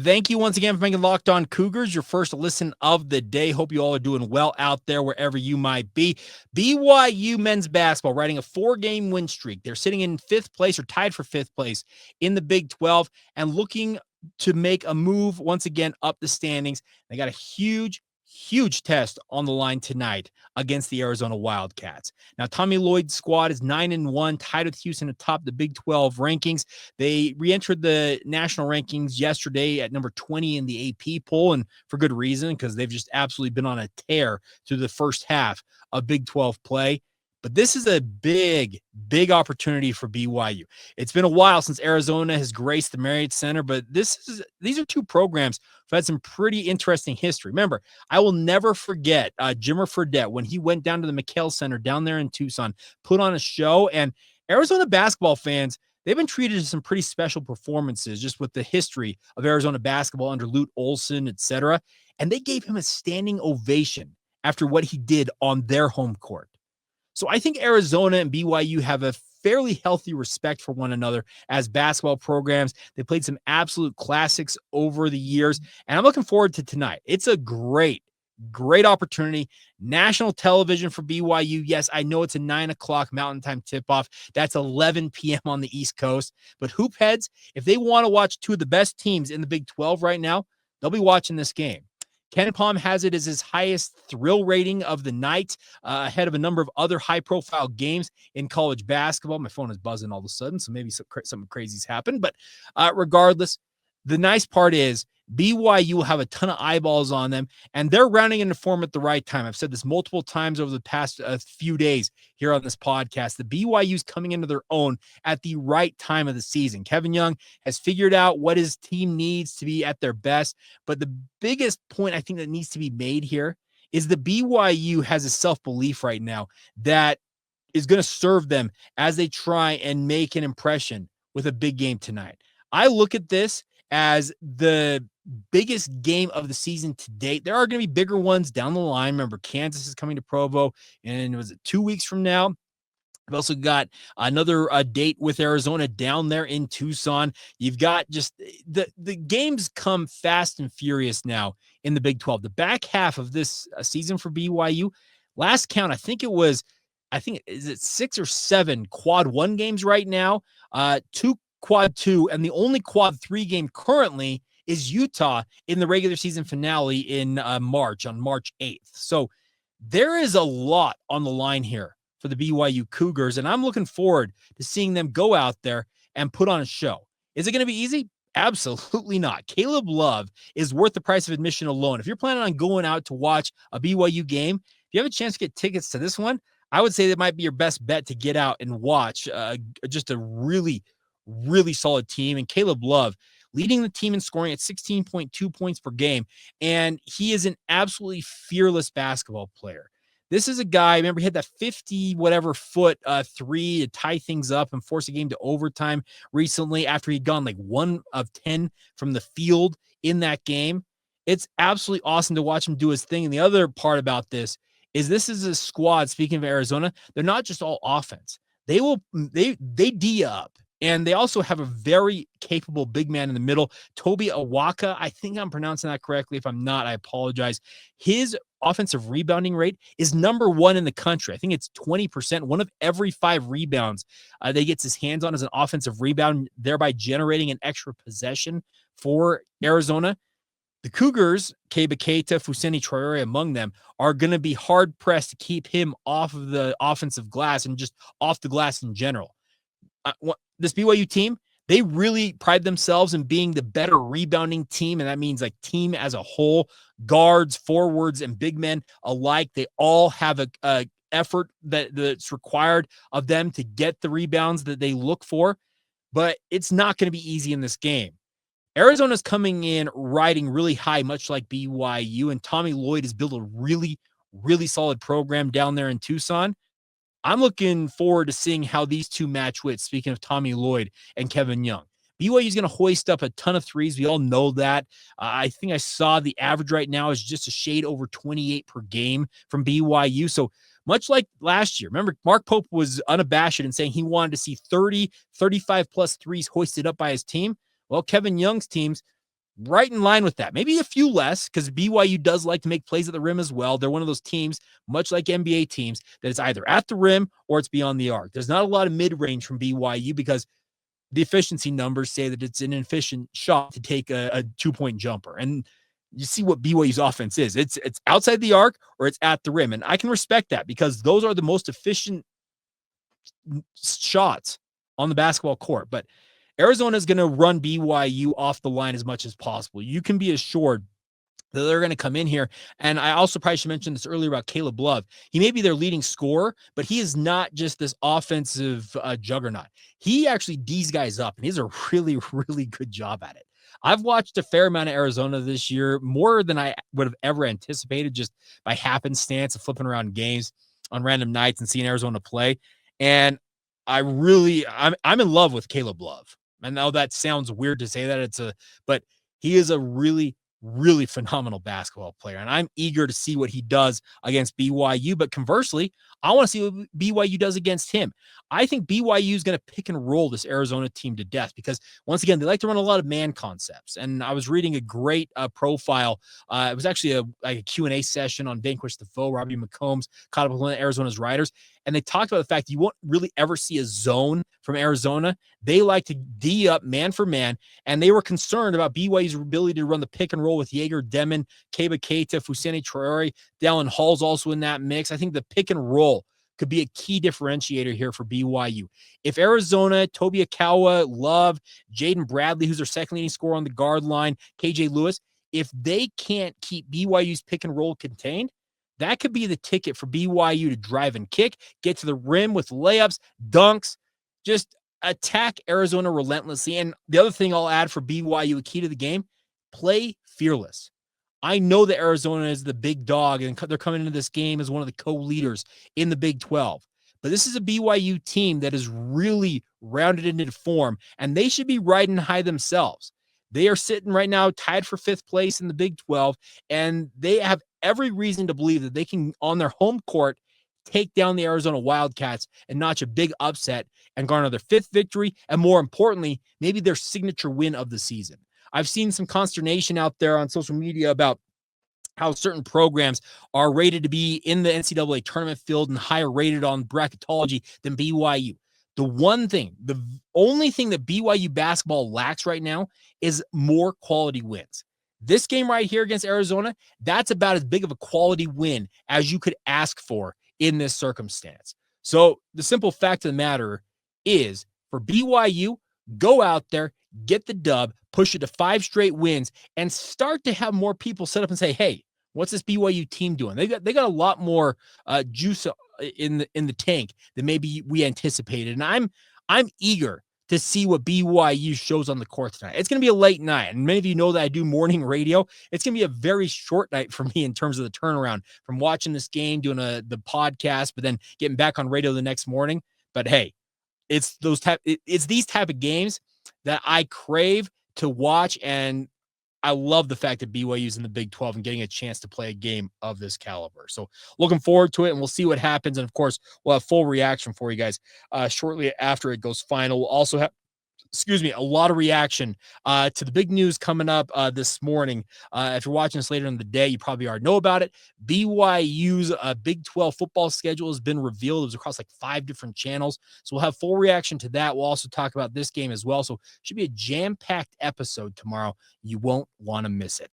Thank you once again for making Locked On Cougars your first listen of the day. Hope you all are doing well out there wherever you might be. BYU men's basketball riding a 4-game win streak. They're sitting in 5th place or tied for 5th place in the Big 12 and looking to make a move once again up the standings. They got a huge test on the line tonight against the Arizona Wildcats. Now, Tommy Lloyd's squad is 9-1, tied with Houston atop the Big 12 rankings. They re-entered the national rankings yesterday at number 20 in the AP poll, and for good reason, because they've just absolutely been on a tear through the first half of Big 12 play. But this is a big opportunity for BYU. It's been a while since Arizona has graced the Marriott Center, but these are two programs who've had some pretty interesting history. Remember, I will never forget Jimmer Fredette when he went down to the McHale Center down there in Tucson, put on a show, and Arizona basketball fans, they've been treated to some pretty special performances just with the history of Arizona basketball under Lute Olson, etc. And they gave him a standing ovation after what he did on their home court. So I think Arizona and BYU have a fairly healthy respect for one another as basketball programs. They played some absolute classics over the years, and I'm looking forward to tonight. It's a great opportunity. National television for BYU. Yes, I know it's a 9:00 Mountain Time tip-off. That's 11 p.m. on the East Coast. But hoop heads, if they want to watch two of the best teams in the Big 12 right now, they'll be watching this game. Ken Palm has it as his highest thrill rating of the night, ahead of a number of other high-profile games in college basketball. My phone is buzzing all of a sudden, so maybe something crazy's happened. But regardless, the nice part is BYU will have a ton of eyeballs on them, and they're rounding into form at the right time. I've said this multiple times over the past few days here on this podcast. The BYU's coming into their own at the right time of the season. Kevin Young has figured out what his team needs to be at their best, but the biggest point I think that needs to be made here is the BYU has a self-belief right now that is going to serve them as they try and make an impression with a big game tonight. I look at this as the biggest game of the season to date. There are going to be bigger ones down the line. Remember, Kansas is coming to Provo, and was it 2 weeks from now? I've also got another date with Arizona down there in Tucson. You've got just the games come fast and furious now in the Big 12. The back half of this season for BYU, last count, is it 6 or 7 quad 1 games right now, 2 quad 2, and the only quad 3 game currently is Utah in the regular season finale in March, on March 8th. So there is a lot on the line here for the BYU Cougars, and I'm looking forward to seeing them go out there and put on a show. Is it going to be easy? Absolutely not. Caleb Love is worth the price of admission alone. If you're planning on going out to watch a BYU game, if you have a chance to get tickets to this one, I would say that might be your best bet to get out and watch just a really solid team. And Caleb Love leading the team in scoring at 16.2 points per game. And he is an absolutely fearless basketball player. This is a guy, remember, he had that 50-whatever-foot three to tie things up and force a game to overtime recently after he'd gone like 1 of 10 from the field in that game. It's absolutely awesome to watch him do his thing. And the other part about this is a squad, speaking of Arizona, they're not just all offense. They D up. And they also have a very capable big man in the middle, Toby Awaka. I think I'm pronouncing that correctly. If I'm not, I apologize. His offensive rebounding rate is number 1 in the country. I think it's 20%. 1 of every 5 rebounds that he gets his hands on is an offensive rebound, thereby generating an extra possession for Arizona. The Cougars, Keba Keita, Fousseyni Traore among them, are going to be hard-pressed to keep him off of the offensive glass and just off the glass in general. This BYU team, they really pride themselves in being the better rebounding team, and that means like team as a whole, guards, forwards, and big men alike. They all have a effort that's required of them to get the rebounds that they look for, but it's not going to be easy in this game. Arizona's coming in riding really high, much like BYU, and Tommy Lloyd has built a really solid program down there in Tucson. I'm looking forward to seeing how these two match wits, speaking of Tommy Lloyd and Kevin Young. BYU is going to hoist up a ton of threes. We all know that. I think I saw the average right now is just a shade over 28 per game from BYU. So much like last year, remember, Mark Pope was unabashed in saying he wanted to see 30, 35 plus threes hoisted up by his team. Well, Kevin Young's teams, right in line with that. Maybe a few less because BYU does like to make plays at the rim as well. They're one of those teams, much like NBA teams, that it's either at the rim or it's beyond the arc. There's not a lot of mid-range from BYU because the efficiency numbers say that it's an efficient shot to take a 2-point jumper. And you see what BYU's offense is. It's outside the arc or it's at the rim. And I can respect that because those are the most efficient shots on the basketball court. But Arizona is going to run BYU off the line as much as possible. You can be assured that they're going to come in here. And I also probably should mention this earlier about Caleb Love. He may be their leading scorer, but he is not just this offensive juggernaut. He actually D's guys up, and he does a really, really good job at it. I've watched a fair amount of Arizona this year, more than I would have ever anticipated, just by happenstance of flipping around games on random nights and seeing Arizona play. And I'm in love with Caleb Love. I know that sounds weird to say that, but he is a really, really phenomenal basketball player. And I'm eager to see what he does against BYU. But conversely, I want to see what BYU does against him. I think BYU is going to pick and roll this Arizona team to death because, once again, they like to run a lot of man concepts. And I was reading a great profile. It was actually a Q&A session on Vanquish the Foe. Robbie McCombs caught up with one of Arizona's writers. And they talked about the fact you won't really ever see a zone from Arizona. They like to D up man for man, and they were concerned about BYU's ability to run the pick and roll with Jaeger Demon, Keba Keita, Fousseyni Traore. Dallin Hall's also in that mix. I think the pick and roll could be a key differentiator here for BYU. If Arizona, Toby Akawa, Love, Jaden Bradley, who's their second leading scorer on the guard line, KJ Lewis, if they can't keep BYU's pick and roll contained, that could be the ticket for BYU to drive and kick, get to the rim with layups, dunks, just attack Arizona relentlessly. And the other thing I'll add for BYU, a key to the game, play fearless. I know that Arizona is the big dog, and they're coming into this game as one of the co-leaders in the Big 12. But this is a BYU team that is really rounded into form, and they should be riding high themselves. They are sitting right now tied for 5th place in the Big 12, and they have every reason to believe that they can, on their home court, take down the Arizona Wildcats and notch a big upset and garner their 5th victory, and more importantly, maybe their signature win of the season. I've seen some consternation out there on social media about how certain programs are rated to be in the NCAA tournament field and higher rated on bracketology than BYU. The only thing that BYU basketball lacks right now is more quality wins. This game right here against Arizona, that's about as big of a quality win as you could ask for in this circumstance. So the simple fact of the matter is, for BYU, go out there, get the dub, push it to 5 straight wins, and start to have more people set up and say, hey, what's this BYU team doing? They got a lot more juice in the tank than maybe we anticipated. And I'm eager to see what BYU shows on the court tonight. It's going to be a late night, and many of you know that I do morning radio. It's going to be a very short night for me in terms of the turnaround from watching this game, doing the podcast, but then getting back on radio the next morning. But hey, it's these type of games that I crave to watch, and I love the fact that BYU is in the Big 12 and getting a chance to play a game of this caliber. So looking forward to it, and we'll see what happens. And of course, we'll have full reaction for you guys shortly after it goes final. We'll also have, a lot of reaction to the big news coming up this morning. If you're watching this later in the day, you probably already know about it. BYU's Big 12 football schedule has been revealed. It was across like 5 different channels. So we'll have full reaction to that. We'll also talk about this game as well. So it should be a jam-packed episode tomorrow. You won't want to miss it.